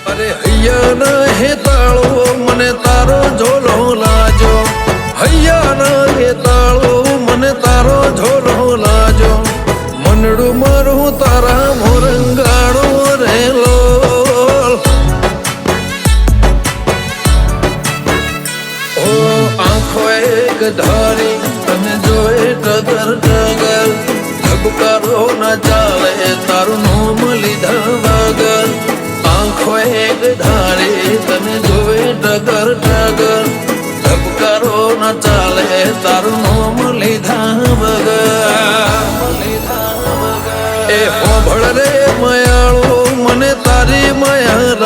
અરે હૈયાના હેતાળો મને તારો ઝોલો લાજો, હૈયાના હેતાળો મને તારો ઝોલો લાજો, મનડું મારું તારા મોરંગાળો રેલો. ઓ આંખો એક ધારી તને જોઈ ટગર ટગર, ધબકારો ના ચાલે તારું નોમ લીધા વગર. આંખો એક ધારી તને જોઈ ટગર ટગર, ધબકારો ના ચાલે તારું નોમ લીધા વગર. એ હોભળ રે મયાળો મને તારી માયા